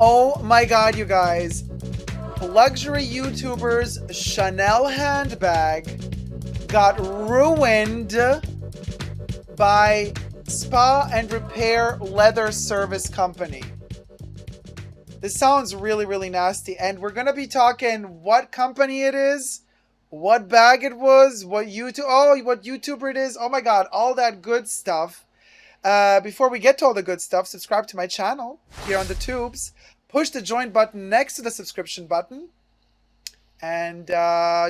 Oh my god, you guys. Luxury YouTuber's Chanel handbag got ruined by spa and repair leather service company. This sounds really, really nasty. And we're going to be talking what company it is, what bag it was, what YouTuber it is. Oh my god, all that good stuff. Before we get to all the good stuff, subscribe to my channel here on the tubes. Push the join button next to the subscription button. And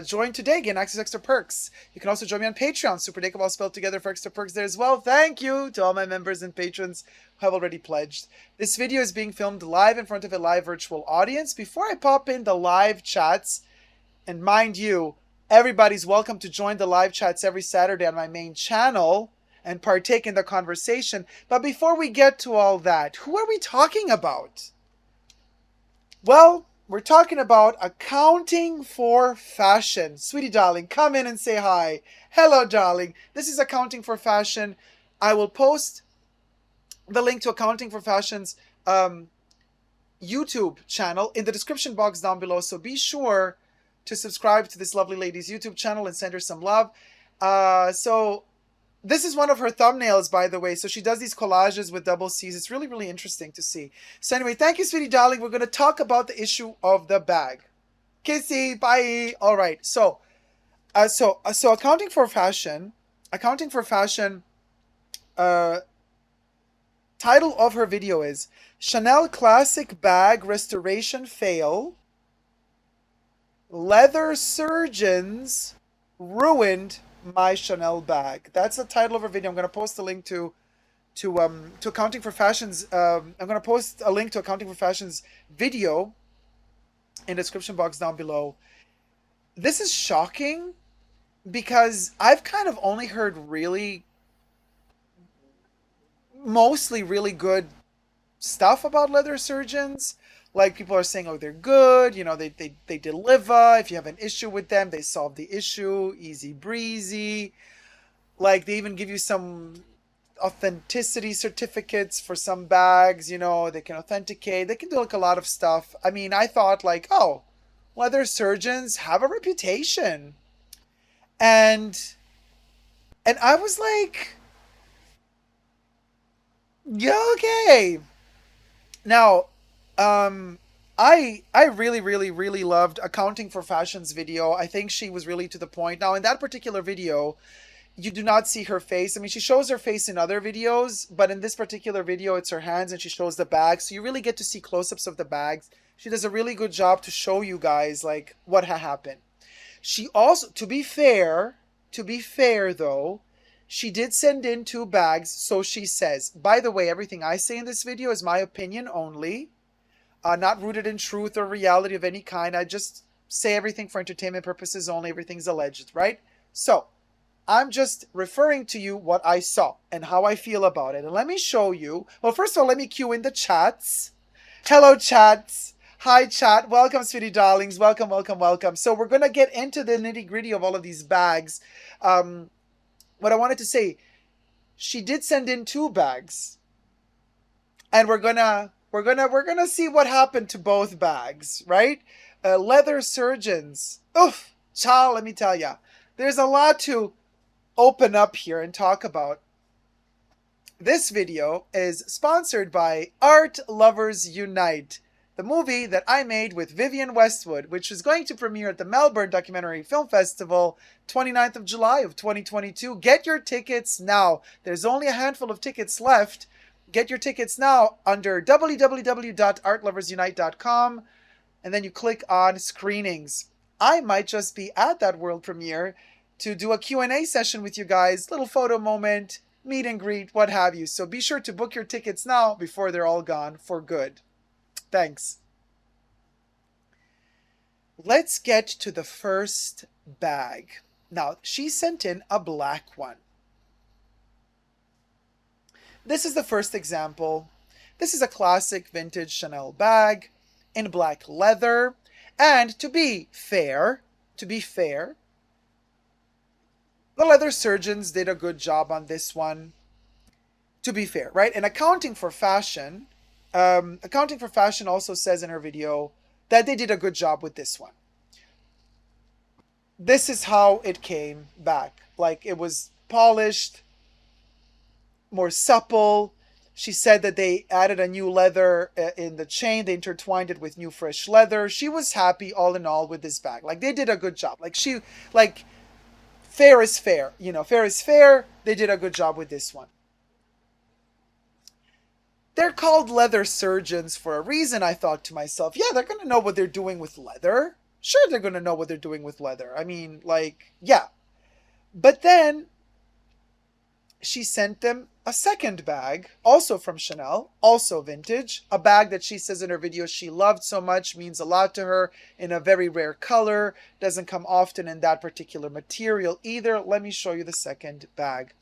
join today, gain access to extra perks. You can also join me on Patreon, Super Dacob all spelled together, for extra perks there as well. Thank you to all my members and patrons who have already pledged. This video is being filmed live in front of a live virtual audience. Before I pop in the live chats, and mind you, everybody's welcome to join the live chats every Saturday on my main channel and partake in the conversation. But before we get to all that, who are we talking about? Well, we're talking about accounting for fashion. Sweetie darling, come in and say hi. Hello, darling. This is Accounting for Fashion. I will post the link to Accounting for Fashion's YouTube channel in the description box down below. So be sure to subscribe to this lovely lady's YouTube channel and send her some love. So this is one of her thumbnails, by the way. So she does these collages with double C's. It's really, really interesting to see. So anyway, thank you, sweetie darling. We're going to talk about the issue of the bag. Kissy, bye. All right. So accounting for fashion, title of her video is Chanel Classic Bag Restoration Fail. Leather Surgeons Ruined My Chanel Bag. That's the title of her video. I'm going to post a link to Accounting for Fashion's I'm going to post a link to Accounting for Fashion's video in the description box down below. This is shocking because I've kind of only heard mostly really good stuff about leather surgeons. Like, people are saying, oh, they're good, you know, they deliver. If you have an issue with them, they solve the issue, easy breezy. Like, they even give you some authenticity certificates for some bags, you know, they can authenticate. They can do like a lot of stuff. I mean, I thought like, oh, leather surgeons have a reputation. And I was like, yeah, okay. Now, I really loved Accounting for Fashion's video. I think she was really to the point. Now, in that particular video, you do not see her face. I mean, she shows her face in other videos, but in this particular video, it's her hands and she shows the bag. So you really get to see close-ups of the bags. She does a really good job to show you guys, like, what happened. She also, to be fair though, she did send in 2 bags, so she says. By the way, everything I say in this video is my opinion only. Not rooted in truth or reality of any kind. I just say everything for entertainment purposes only. Everything's alleged, right? So, I'm just referring to you what I saw and how I feel about it. And let me show you. Well, first of all, let me cue in the chats. Hello, chats. Hi, chat. Welcome, sweetie darlings. Welcome, welcome, welcome. So we're going to get into the nitty-gritty of all of these bags. What I wanted to say, she did send in 2 bags. And we're gonna see what happened to both bags, right? Leather surgeons. Oof, child, let me tell ya. There's a lot to open up here and talk about. This video is sponsored by Art Lovers Unite, the movie that I made with Vivienne Westwood, which is going to premiere at the Melbourne Documentary Film Festival, 29th of July of 2022. Get your tickets now. There's only a handful of tickets left. Get your tickets now under www.artloversunite.com, and then you click on screenings. I might just be at that world premiere to do a Q&A session with you guys, little photo moment, meet and greet, what have you. So be sure to book your tickets now before they're all gone for good. Thanks. Let's get to the first bag. Now, she sent in a black one. This is the first example. This is a classic vintage Chanel bag in black leather. And to be fair, the leather surgeons did a good job on this one. To be fair, right? And Accounting for Fashion Accounting for Fashion also says in her video that they did a good job with this one. This is how it came back. Like, it was polished, more supple. She said that they added a new leather in the chain. They intertwined it with new fresh leather. She was happy all in all with this bag. Like, they did a good job. Like, fair is fair. You know, fair is fair. They did a good job with this one. They're called leather surgeons for a reason, I thought to myself. Yeah, they're going to know what they're doing with leather. Sure, they're going to know what they're doing with leather. I mean, like, yeah. But then she sent them a second bag, also from Chanel, also vintage. A bag that she says in her video she loved so much, means a lot to her, in a very rare color. Doesn't come often in that particular material either. Let me show you the second bag,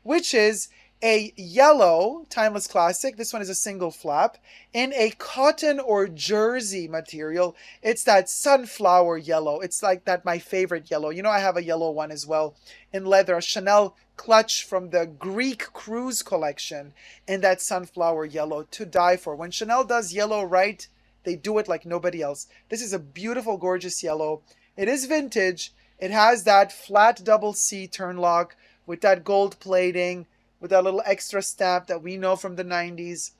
which is a yellow timeless classic. This one is a single flap in a cotton or jersey material. It's that sunflower yellow. It's like that, my favorite yellow. You know, I have a yellow one as well in leather, a Chanel clutch from the Greek cruise collection in that sunflower yellow, to die for. When Chanel does yellow right, they do it like nobody else. This is a beautiful, gorgeous yellow. It is vintage. It has that flat double C turn lock with that gold plating, with that little extra stamp that we know from the 90s.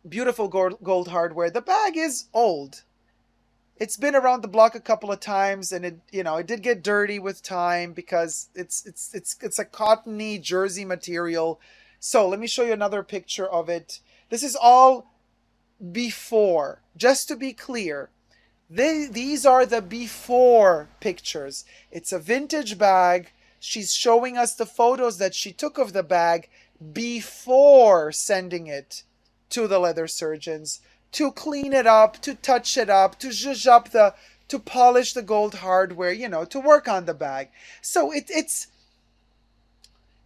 Beautiful gold hardware. The bag is old. It's been around the block a couple of times, and it did get dirty with time because it's a cottony jersey material. So let me show you another picture of it. This is all before. Just to be clear, these are the before pictures. It's a vintage bag. She's showing us the photos that she took of the bag before sending it to the leather surgeons to clean it up, to touch it up, to zhuzh up to polish the gold hardware, to work on the bag. So it's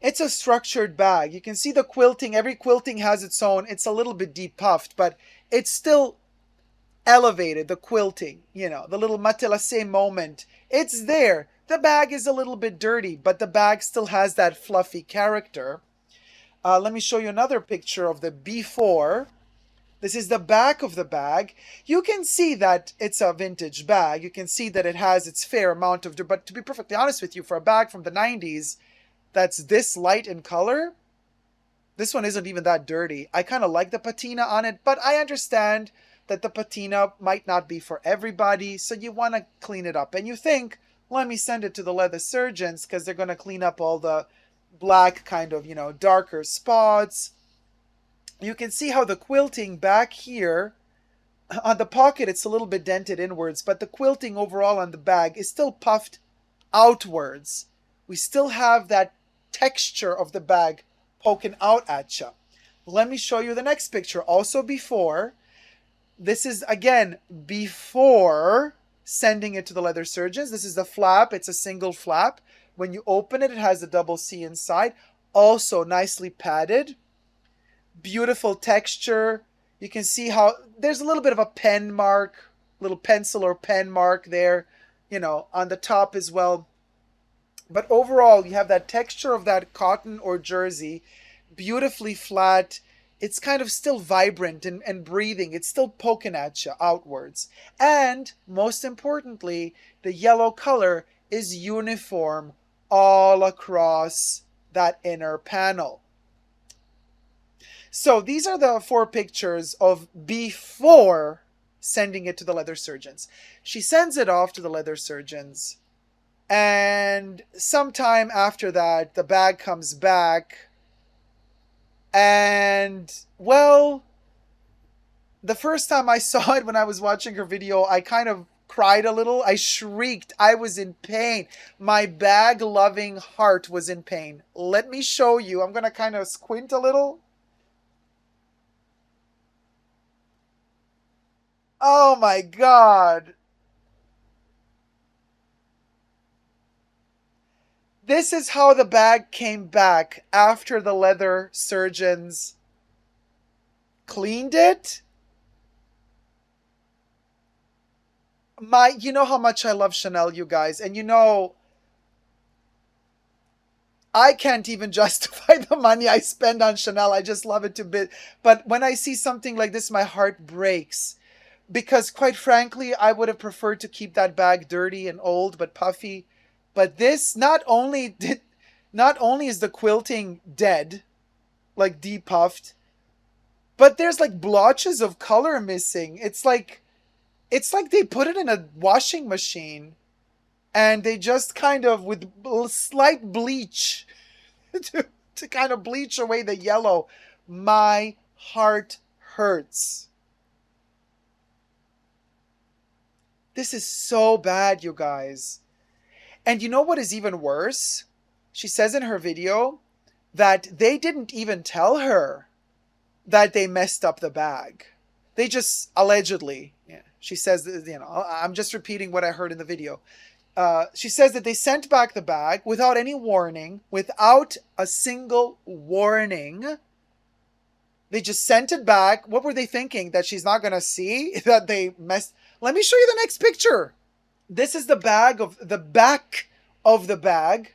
a structured bag. You can see the quilting. Every quilting has its own. It's a little bit deep puffed, but it's still elevated, the quilting, the little matelassé moment. It's there. The bag is a little bit dirty, but the bag still has that fluffy character. Let me show you another picture of the before. This is the back of the bag. You can see that it's a vintage bag. You can see that it has its fair amount of, but to be perfectly honest with you, for a bag from the 90s that's this light in color, this one isn't even that dirty. I kind of like the patina on it, but I understand that the patina might not be for everybody, so you want to clean it up. And you think, let me send it to the leather surgeons because they're going to clean up all the black kind of, darker spots. You can see how the quilting back here on the pocket, it's a little bit dented inwards, but the quilting overall on the bag is still puffed outwards. We still have that texture of the bag poking out at you. Let me show you the next picture, also before. This is, again, before sending it to the leather surgeons. This is the flap. It's a single flap. When you open it, it has a double C inside. Also nicely padded. Beautiful texture. You can see how there's a little bit of a pen mark, little pencil or pen mark there, on the top as well. But overall, you have that texture of that cotton or jersey, beautifully flat. It's kind of still vibrant and breathing. It's still poking at you outwards. And most importantly, the yellow color is uniform all across that inner panel. So these are the 4 pictures of before sending it to the leather surgeons. She sends it off to the leather surgeons, and sometime after that, the bag comes back. And, well, the first time I saw it when I was watching her video, I kind of cried a little. I shrieked. I was in pain. My bag-loving heart was in pain. Let me show you. I'm going to kind of squint a little. Oh my God. This is how the bag came back after the leather surgeons cleaned it. You know how much I love Chanel, you guys. And I can't even justify the money I spend on Chanel. I just love it to bit. But when I see something like this, my heart breaks. Because quite frankly, I would have preferred to keep that bag dirty and old but puffy. But this not only is the quilting dead, like depuffed, but there's like blotches of color missing. It's like they put it in a washing machine and they just kind of with slight bleach to kind of bleach away the yellow. My heart hurts. This is so bad, you guys. And you know what is even worse? She says in her video that they didn't even tell her that they messed up the bag. They just allegedly, yeah, she says, I'm just repeating what I heard in the video. She says that they sent back the bag without any warning, without a single warning. They just sent it back. What were they thinking? That she's not going to see that they messed. Let me show you the next picture. This is the back of the bag.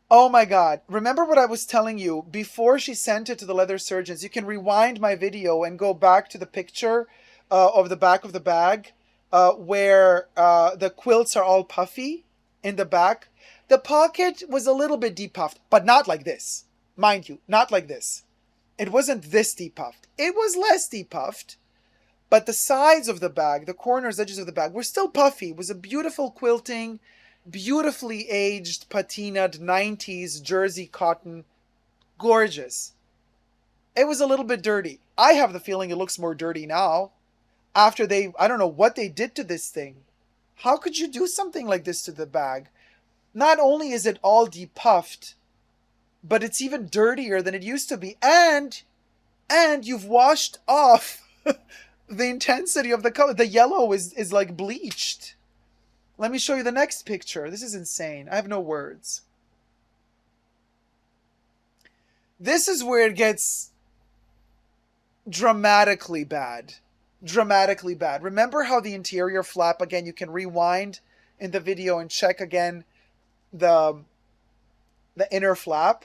Oh my God. Remember what I was telling you before she sent it to the leather surgeons? You can rewind my video and go back to the picture of the back of the bag where the quilts are all puffy in the back. The pocket was a little bit depuffed, but not like this. Mind you, not like this. It wasn't this depuffed. It was less depuffed, but the sides of the bag, the corners, edges of the bag were still puffy. It was a beautiful quilting, beautifully aged, patinaed 90s jersey cotton. Gorgeous. It was a little bit dirty. I have the feeling it looks more dirty now. After I don't know what they did to this thing. How could you do something like this to the bag? Not only is it all depuffed, but it's even dirtier than it used to be. And you've washed off the intensity of the color. The yellow is like bleached. Let me show you the next picture. This is insane. I have no words. This is where it gets dramatically bad. Dramatically bad. Remember how the interior flap, again, you can rewind in the video and check again the inner flap.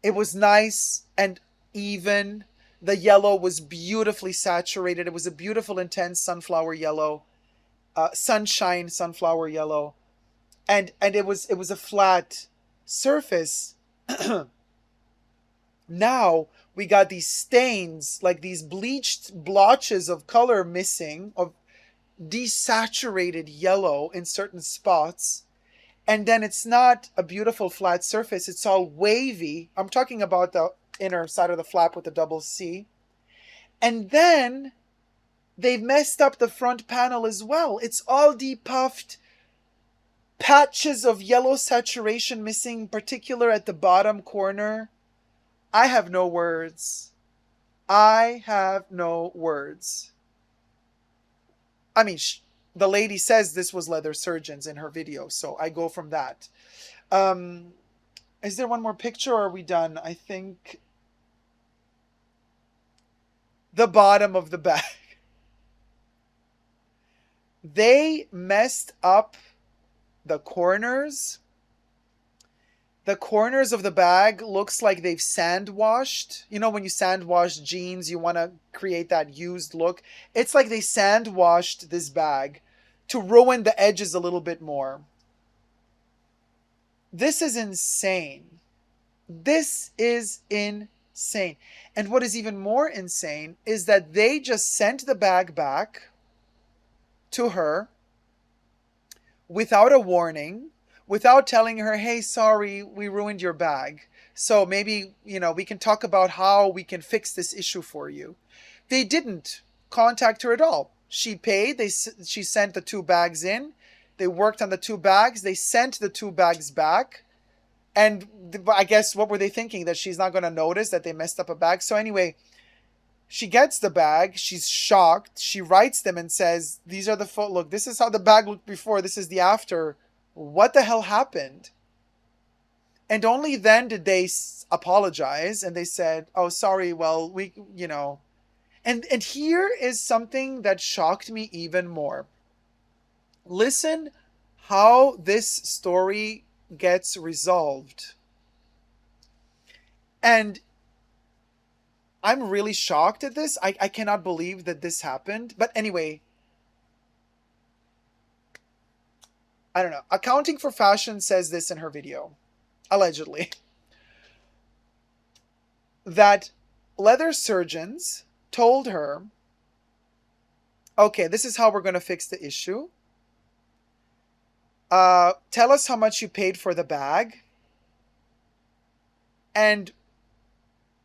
It was nice and even. The yellow was beautifully saturated. It was a beautiful, intense sunflower yellow. Sunshine sunflower yellow. And it was a flat surface. Now we got these stains, like these bleached blotches of color missing, of desaturated yellow in certain spots. And then it's not a beautiful flat surface. It's all wavy. I'm talking about the inner side of the flap with the double C. And then they've messed up the front panel as well. It's all depuffed. Patches of yellow saturation missing, particular at the bottom corner. I have no words. I have no words. I mean, the lady says this was leather surgeons in her video, so I go from that. Is there one more picture or are we done? I think the bottom of the bag. They messed up the corners. The corners of the bag looks like they've sand washed. You know, when you sand wash jeans, you want to create that used look. It's like they sand washed this bag to ruin the edges a little bit more. This is insane. This is insane. And what is even more insane is that they just sent the bag back to her without a warning, without telling her, hey, sorry, we ruined your bag. So maybe, we can talk about how we can fix this issue for you. They didn't contact her at all. She paid. She sent the 2 bags in. They worked on the 2 bags. They sent the 2 bags back. And I guess what were they thinking? That she's not going to notice that they messed up a bag? So anyway, she gets the bag. She's shocked. She writes them and says, these are the look, this is how the bag looked before. This is the after. What the hell happened? And only then did they apologize. And they said, oh, sorry. Well, And here is something that shocked me even more. Listen how this story gets resolved. And I'm really shocked at this. I cannot believe that this happened. But anyway, I don't know. Accounting for Fashion says this in her video, allegedly, that leather surgeons told her, okay, this is how we're going to fix the issue. Tell us how much you paid for the bag, and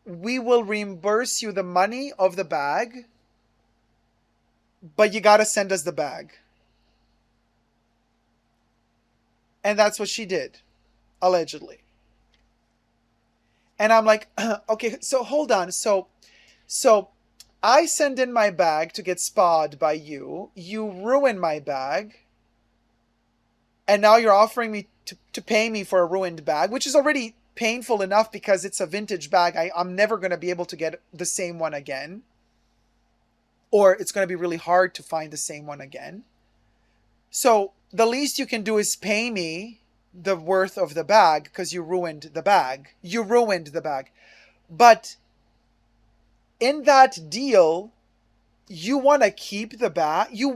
we will reimburse you the money of the bag, but you got to send us the bag. And that's what she did, allegedly. And I'm like, okay, so hold on. So I send in my bag to get spa'd by you. You ruin my bag. And now you're offering me to pay me for a ruined bag, which is already painful enough because it's a vintage bag. I'm never going to be able to get the same one again. Or it's going to be really hard to find the same one again. So the least you can do is pay me the worth of the bag because you ruined the bag. You ruined the bag. But in that deal, you want to keep the bag? You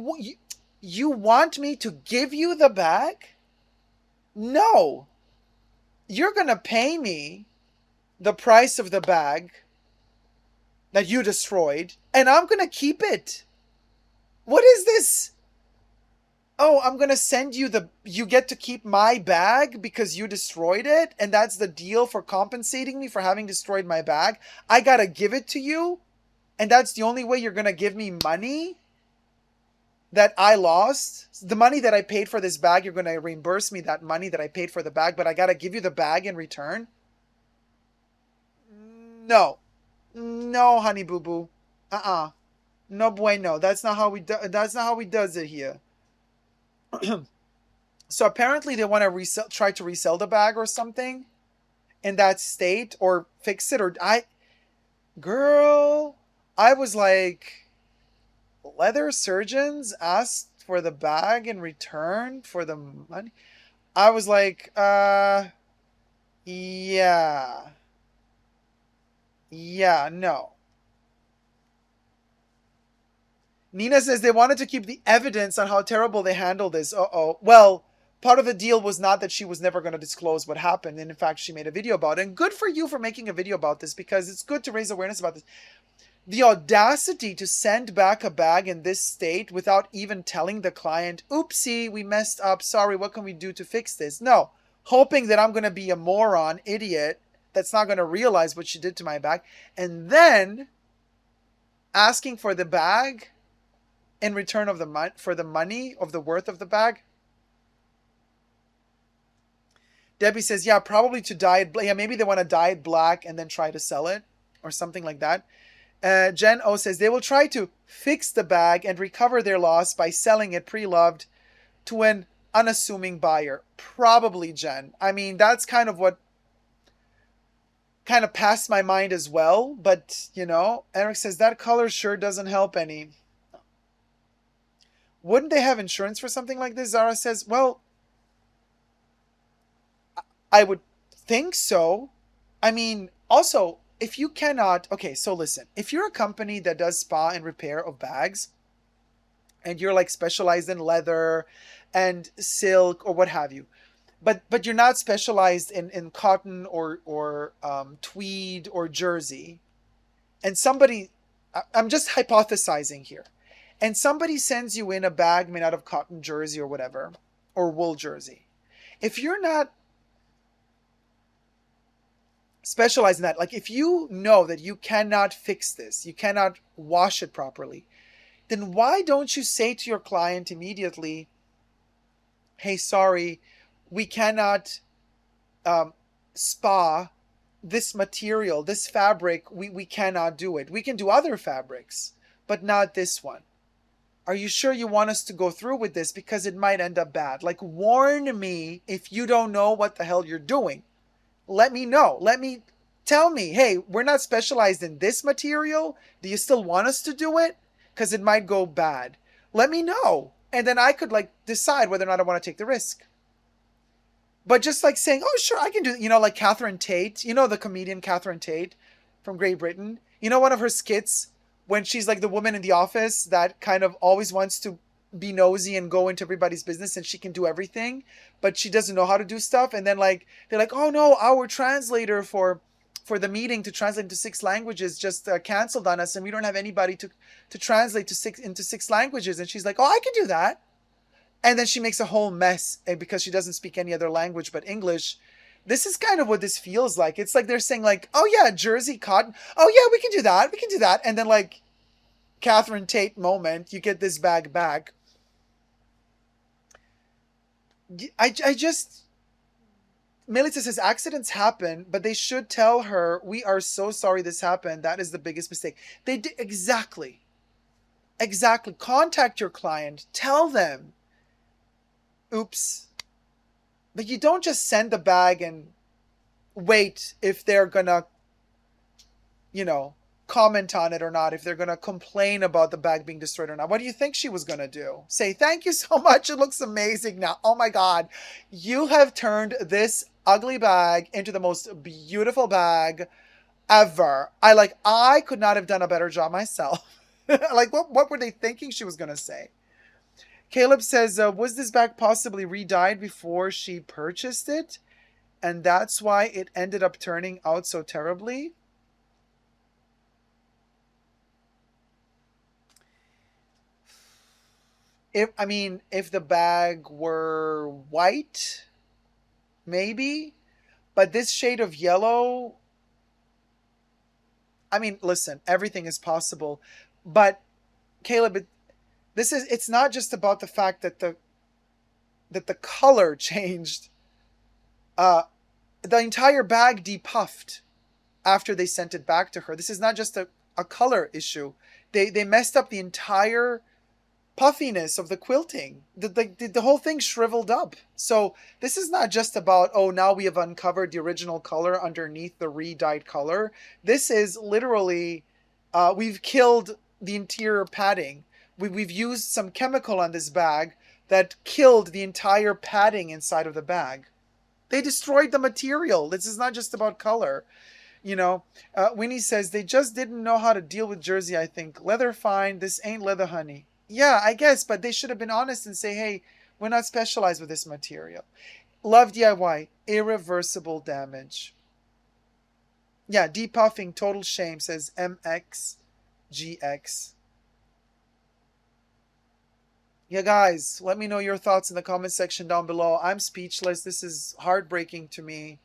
want me to give you the bag? No. You're going to pay me the price of the bag that you destroyed, and I'm going to keep it. What is this? Oh, I'm going to send you you get to keep my bag because you destroyed it, and that's the deal for compensating me for having destroyed my bag. I got to give it to you, and that's the only way you're going to give me money that I lost. The money that I paid for this bag, you're going to reimburse me that money that I paid for the bag, but I got to give you the bag in return? No. No, honey boo boo. No bueno. That's not how we does it here. So apparently they want to try to resell the bag or something in that state, or fix it, or girl, I was like, leather surgeons asked for the bag in return for the money. I was like, yeah. Yeah, no. Nina says they wanted to keep the evidence on how terrible they handled this. Uh-oh. Well, part of the deal was not that she was never going to disclose what happened. And in fact, she made a video about it. And good for you for making a video about this, because it's good to raise awareness about this. The audacity to send back a bag in this state without even telling the client, oopsie, we messed up. Sorry, what can we do to fix this? No. Hoping that I'm going to be a moron, idiot, that's not going to realize what she did to my bag. And then asking for the bag in return of for the money of the worth of the bag. Debbie says, yeah, probably to dye it. Yeah, maybe they want to dye it black and then try to sell it or something like that. Jen O says they will try to fix the bag and recover their loss by selling it pre-loved to an unassuming buyer. Probably, Jen. I mean, that's kind of what kind of passed my mind as well. But, you know, Eric says that color sure doesn't help any. Wouldn't they have insurance for something like this? Zara says, well, I would think so. I mean, also, if you cannot... Okay, so listen. If you're a company that does spa and repair of bags, and you're like specialized in leather and silk or what have you, but you're not specialized in cotton or tweed or jersey, and somebody... I'm just hypothesizing here. And somebody sends you in a bag made out of cotton jersey or whatever, or wool jersey. If you're not specialized in that, like if you know that you cannot fix this, you cannot wash it properly, then why don't you say to your client immediately, hey, sorry, we cannot spa this material, this fabric, we cannot do it. We can do other fabrics, but not this one. Are you sure you want us to go through with this? Because it might end up bad. Like, warn me if you don't know what the hell you're doing. Let me know. Tell me, hey, we're not specialized in this material. Do you still want us to do it? Because it might go bad. Let me know. And then I could like decide whether or not I want to take the risk. But just like saying, oh, sure, I can do, like Catherine Tate, the comedian Catherine Tate from Great Britain. One of her skits when she's like the woman in the office that kind of always wants to be nosy and go into everybody's business and she can do everything, but she doesn't know how to do stuff. And then like, they're like, oh no, our translator for the meeting to translate into 6 languages just canceled on us and we don't have anybody to translate into 6 languages. And she's like, oh, I can do that. And then she makes a whole mess because she doesn't speak any other language but English. This is kind of what this feels like. It's like they're saying like, oh yeah, jersey cotton. Oh yeah, we can do that. We can do that. And then like Catherine Tate moment, you get this bag back. I just, Melissa says accidents happen, but they should tell her, we are so sorry this happened. That is the biggest mistake. They did exactly. Exactly. Contact your client. Tell them. Oops. But you don't just send the bag and wait if they're gonna, comment on it or not, if they're gonna complain about the bag being destroyed or not. What do you think she was gonna do? Say, thank you so much. It looks amazing now. Oh my God. You have turned this ugly bag into the most beautiful bag ever. I could not have done a better job myself. Like, what were they thinking she was gonna say? Caleb says, was this bag possibly re-dyed before she purchased it? And that's why it ended up turning out so terribly? If the bag were white, maybe. But this shade of yellow, listen, everything is possible. But Caleb, it's not just about the fact that the color changed. The entire bag depuffed after they sent it back to her. This is not just a color issue. They messed up the entire puffiness of the quilting. The whole thing shriveled up. So this is not just about, oh, now we have uncovered the original color underneath the re-dyed color. This is literally, we've killed the interior padding. We've used some chemical on this bag that killed the entire padding inside of the bag. They destroyed the material. This is not just about color. Winnie says they just didn't know how to deal with jersey, I think. Leather fine. This ain't leather, honey. Yeah, I guess, but they should have been honest and say, hey, we're not specialized with this material. Love DIY. Irreversible damage. Yeah, depuffing, total shame, says MXGX. Yeah, guys, let me know your thoughts in the comment section down below. I'm speechless. This is heartbreaking to me.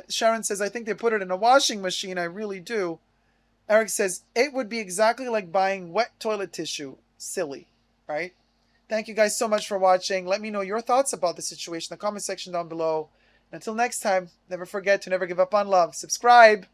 Sharon says, I think they put it in a washing machine. I really do. Eric says, it would be exactly like buying wet toilet tissue. Silly, right? Thank you guys so much for watching. Let me know your thoughts about the situation in the comment section down below. And until next time, never forget to never give up on love. Subscribe.